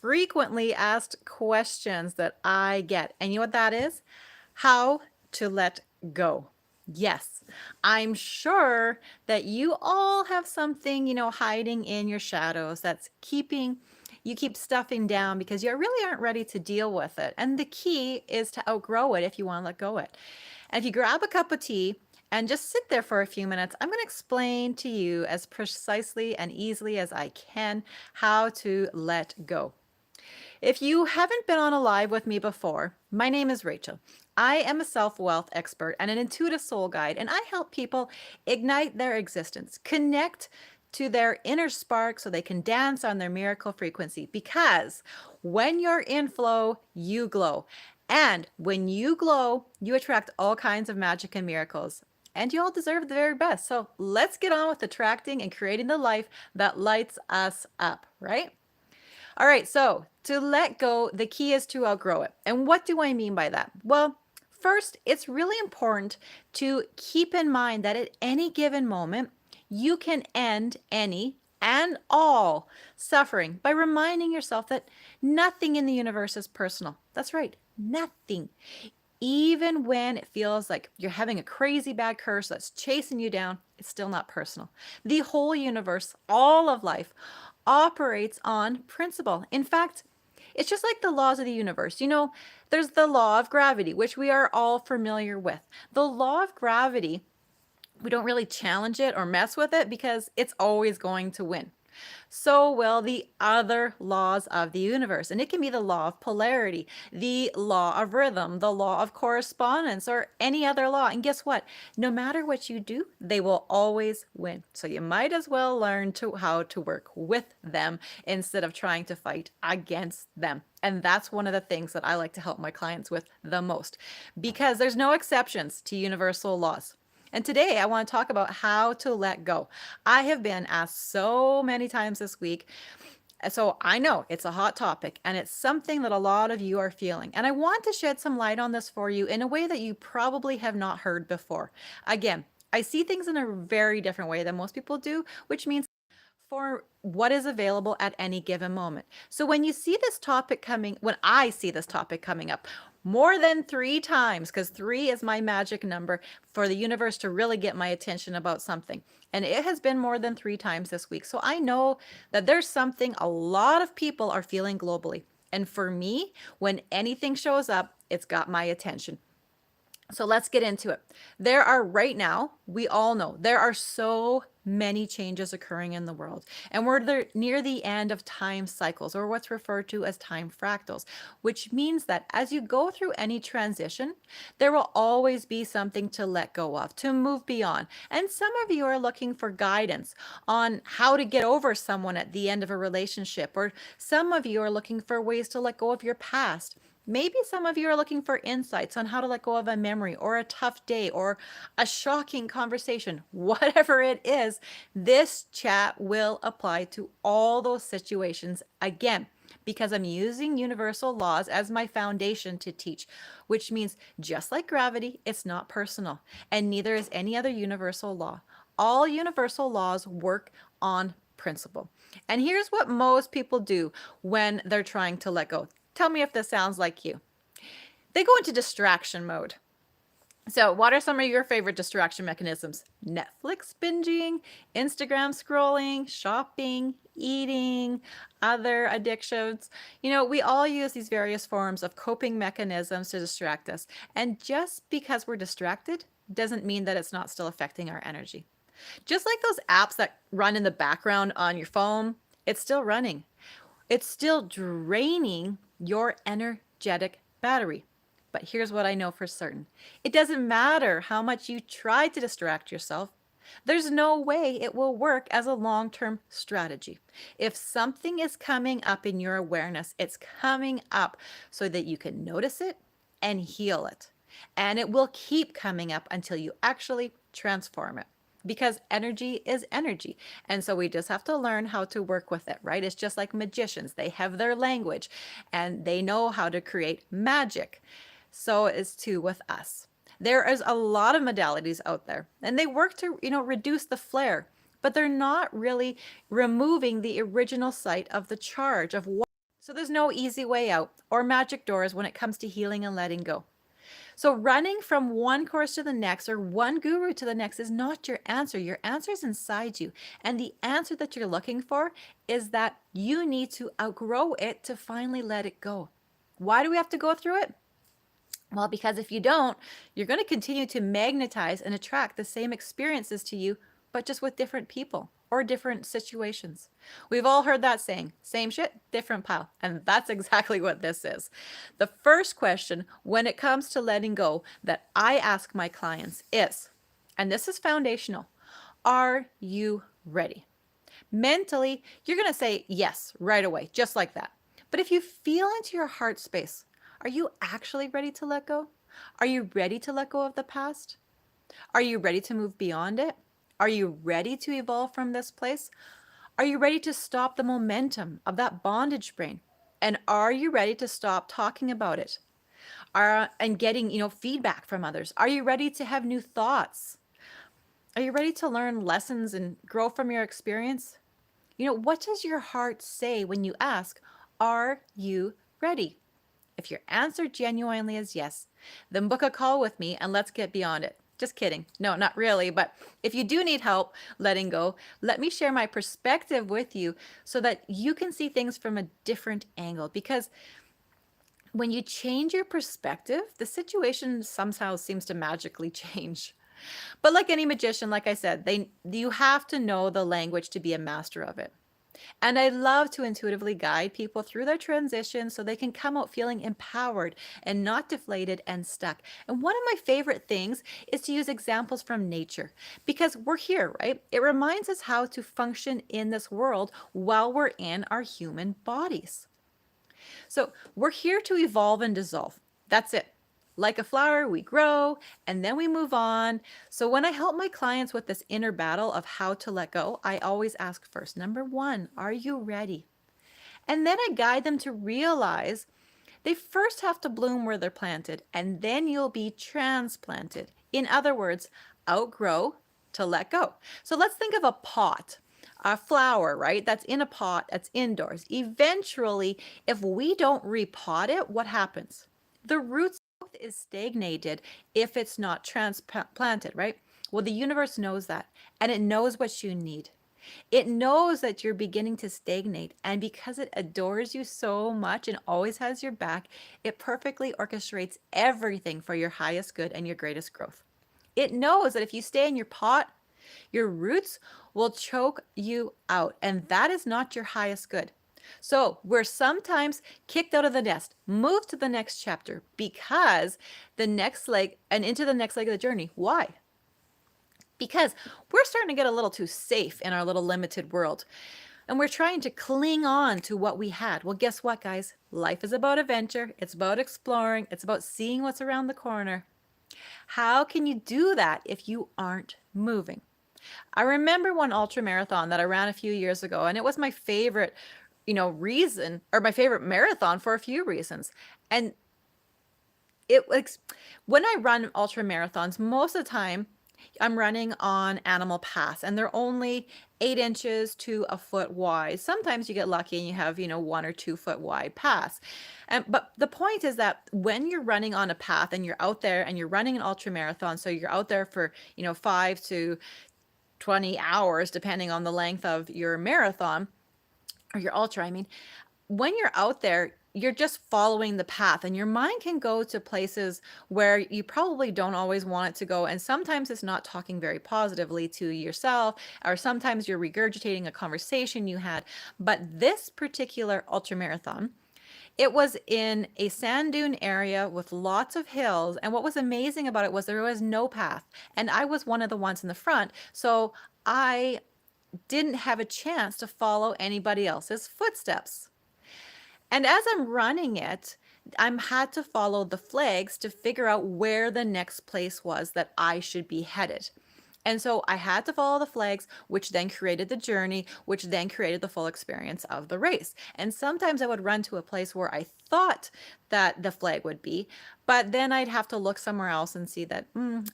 frequently asked questions that I get. And you know what that is? How to let go. Yes, I'm sure that you all have something, hiding in your shadows that's you keep stuffing down because you really aren't ready to deal with it. And the key is to outgrow it if you want to let go of it. And if you grab a cup of tea and just sit there for a few minutes, I'm going to explain to you as precisely and easily as I can how to let go. If you haven't been on a live with me before, my name is Rachel. I am a self-wealth expert and an intuitive soul guide, and I help people ignite their existence, connect to their inner spark so they can dance on their miracle frequency. Because when you're in flow, you glow. And when you glow, you attract all kinds of magic and miracles. And you all deserve the very best. So let's get on with attracting and creating the life that lights us up, right? All right, so to let go, the key is to outgrow it. And what do I mean by that? Well, first, it's really important to keep in mind that at any given moment, you can end any and all suffering by reminding yourself that nothing in the universe is personal. That's right, nothing. Even when it feels like you're having a crazy bad curse that's chasing you down, it's still not personal. The whole universe, all of life, operates on principle. In fact, it's just like the laws of the universe. There's the law of gravity, which we are all familiar with. The law of gravity, we don't really challenge it or mess with it because it's always going to win. So will the other laws of the universe. And it can be the law of polarity, the law of rhythm, the law of correspondence, or any other law. And guess what? No matter what you do, they will always win. So you might as well learn how to work with them instead of trying to fight against them. And that's one of the things that I like to help my clients with the most, because there's no exceptions to universal laws. And today I want to talk about how to let go. I have been asked so many times this week. So I know it's a hot topic and it's something that a lot of you are feeling. And I want to shed some light on this for you in a way that you probably have not heard before. Again, I see things in a very different way than most people do, which means for what is available at any given moment. So when I see this topic coming up more than 3 times, because 3 is my magic number for the universe to really get my attention about something. And it has been more than 3 times this week. So I know that there's something a lot of people are feeling globally. And for me, when anything shows up, it's got my attention. So let's get into it. There are right now, we all know, there are so many changes occurring in the world. And we're near the end of time cycles, or what's referred to as time fractals, which means that as you go through any transition, there will always be something to let go of, to move beyond. And some of you are looking for guidance on how to get over someone at the end of a relationship, or some of you are looking for ways to let go of your past. Maybe some of you are looking for insights on how to let go of a memory or a tough day or a shocking conversation. Whatever it is, this chat will apply to all those situations again, because I'm using universal laws as my foundation to teach, which means just like gravity, it's not personal, and neither is any other universal law. All universal laws work on principle. And here's what most people do when they're trying to let go. Tell me if this sounds like you. They go into distraction mode. So what are some of your favorite distraction mechanisms? Netflix binging, Instagram scrolling, shopping, eating, other addictions. We all use these various forms of coping mechanisms to distract us. And just because we're distracted doesn't mean that it's not still affecting our energy. Just like those apps that run in the background on your phone, it's still running. It's still draining your energetic battery. But here's what I know for certain. It doesn't matter how much you try to distract yourself. There's no way it will work as a long-term strategy. If something is coming up in your awareness, it's coming up so that you can notice it and heal it. And it will keep coming up until you actually transform it. Because energy is energy. And so we just have to learn how to work with it, right? It's just like magicians. They have their language and they know how to create magic. So is too with us. There is a lot of modalities out there and they work to, reduce the flare, but they're not really removing the original site of the charge of what. So there's no easy way out or magic doors when it comes to healing and letting go. So running from one course to the next or one guru to the next is not your answer. Your answer is inside you. And the answer that you're looking for is that you need to outgrow it to finally let it go. Why do we have to go through it? Well, because if you don't, you're going to continue to magnetize and attract the same experiences to you, but just with different people or different situations. We've all heard that saying, same shit, different pile. And that's exactly what this is. The first question when it comes to letting go that I ask my clients is, and this is foundational, are you ready? Mentally, you're going to say yes right away, just like that. But if you feel into your heart space, are you actually ready to let go? Are you ready to let go of the past? Are you ready to move beyond it? Are you ready to evolve from this place? Are you ready to stop the momentum of that bondage brain? And are you ready to stop talking about it? And getting, feedback from others? Are you ready to have new thoughts? Are you ready to learn lessons and grow from your experience? What does your heart say when you ask, are you ready? If your answer genuinely is yes, then book a call with me and let's get beyond it. Just kidding. No, not really. But if you do need help letting go, let me share my perspective with you so that you can see things from a different angle. Because when you change your perspective, the situation somehow seems to magically change. But like any magician, like I said, you have to know the language to be a master of it. And I love to intuitively guide people through their transition so they can come out feeling empowered and not deflated and stuck. And one of my favorite things is to use examples from nature because we're here, right? It reminds us how to function in this world while we're in our human bodies. So we're here to evolve and dissolve. That's it. Like a flower, we grow and then we move on. So when I help my clients with this inner battle of how to let go, I always ask first, number one, are you ready? And then I guide them to realize they first have to bloom where they're planted and then you'll be transplanted. In other words, outgrow to let go. So let's think of a pot, a flower, right? That's in a pot, that's indoors. Eventually, if we don't repot it, what happens? The roots is stagnated if it's not transplanted, right? Well, the universe knows that, and it knows what you need. It knows that you're beginning to stagnate, and because it adores you so much and always has your back, it perfectly orchestrates everything for your highest good and your greatest growth. It knows that if you stay in your pot, your roots will choke you out, and that is not your highest good. So we're sometimes kicked out of the nest, moved to the next chapter because the next leg and into the next leg of the journey. Why? Because we're starting to get a little too safe in our little limited world. And we're trying to cling on to what we had. Well, guess what, guys? Life is about adventure. It's about exploring. It's about seeing what's around the corner. How can you do that if you aren't moving? I remember one ultra marathon that I ran a few years ago, and it was my favorite, reason, or my favorite marathon for a few reasons. And it was when I run ultra marathons, most of the time I'm running on animal paths and they're only 8 inches to a foot wide. Sometimes you get lucky and you have, 1 or 2 foot wide paths. But the point is that when you're running on a path and you're out there and you're running an ultra marathon, so you're out there for, 5 to 20 hours, depending on the length of your marathon or your ultra, I mean, when you're out there, you're just following the path and your mind can go to places where you probably don't always want it to go. And sometimes it's not talking very positively to yourself, or sometimes you're regurgitating a conversation you had. But this particular ultra marathon, it was in a sand dune area with lots of hills. And what was amazing about it was there was no path. And I was one of the ones in the front. So I didn't have a chance to follow anybody else's footsteps. And as I'm running it, I'm had to follow the flags to figure out where the next place was that I should be headed. And so I had to follow the flags, which then created the journey, which then created the full experience of the race. And sometimes I would run to a place where I thought that the flag would be, but then I'd have to look somewhere else and see that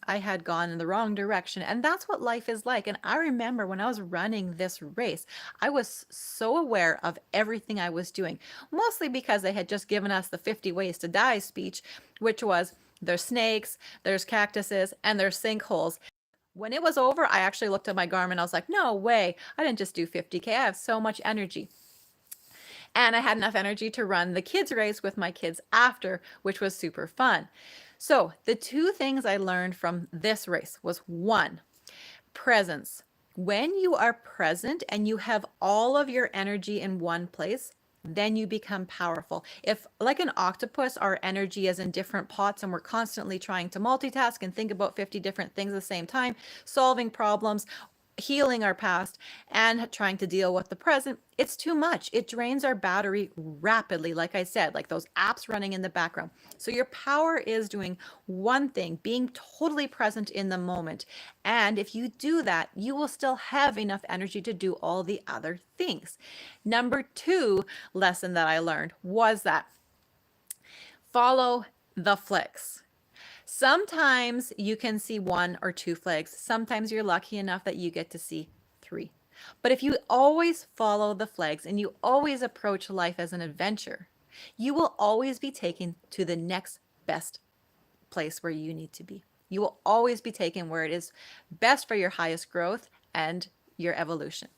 I had gone in the wrong direction. And that's what life is like. And I remember when I was running this race, I was so aware of everything I was doing, mostly because they had just given us the 50 ways to die speech, which was there's snakes, there's cactuses, and there's sinkholes. When it was over, I actually looked at my Garmin. I was like, no way. I didn't just do 50K. I have so much energy. And I had enough energy to run the kids race with my kids after, which was super fun. So the two things I learned from this race was one, presence. When you are present and you have all of your energy in one place, then you become powerful. If, like an octopus, our energy is in different pots and we're constantly trying to multitask and think about 50 different things at the same time, solving problems, healing our past, and trying to deal with the present, it's too much. It drains our battery rapidly, like I said, like those apps running in the background. So your power is doing one thing, being totally present in the moment. And if you do that, you will still have enough energy to do all the other things. Number two lesson that I learned was that follow the flicks. Sometimes you can see one or two flags. Sometimes you're lucky enough that you get to see three. But if you always follow the flags and you always approach life as an adventure, you will always be taken to the next best place where you need to be. You will always be taken where it is best for your highest growth and your evolution.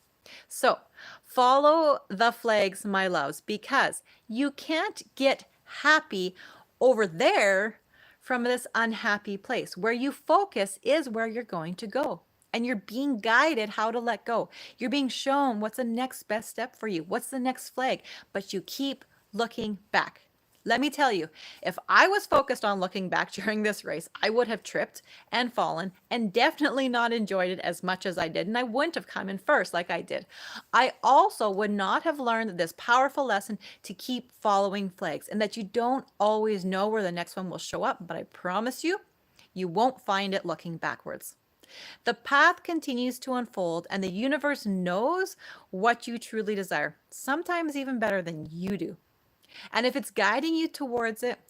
So follow the flags, my loves, because you can't get happy over there from this unhappy place. Where you focus is where you're going to go. And you're being guided how to let go. You're being shown what's the next best step for you. What's the next flag? But you keep looking back. Let me tell you, if I was focused on looking back during this race, I would have tripped and fallen and definitely not enjoyed it as much as I did. And I wouldn't have come in first like I did. I also would not have learned this powerful lesson to keep following flags and that you don't always know where the next one will show up. But I promise you, you won't find it looking backwards. The path continues to unfold and the universe knows what you truly desire, sometimes even better than you do. And if it's guiding you towards it,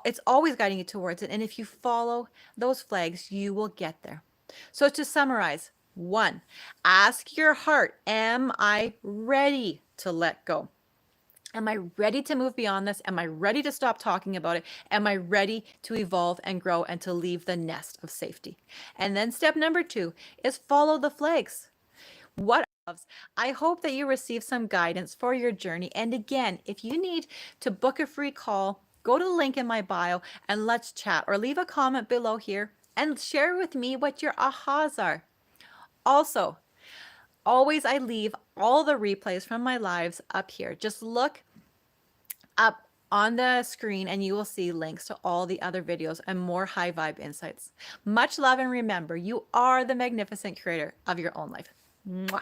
it's always guiding you towards it. And if you follow those flags, you will get there. So to summarize, one, ask your heart, am I ready to let go? Am I ready to move beyond this? Am I ready to stop talking about it? Am I ready to evolve and grow and to leave the nest of safety? And then step number two is follow the flags. What I hope that you receive some guidance for your journey. And again, if you need to book a free call, go to the link in my bio and let's chat, or leave a comment below here and share with me what your ahas are. Also, always I leave all the replays from my lives up here. Just look up on the screen and you will see links to all the other videos and more high vibe insights. Much love, and remember, you are the magnificent creator of your own life. Mwah.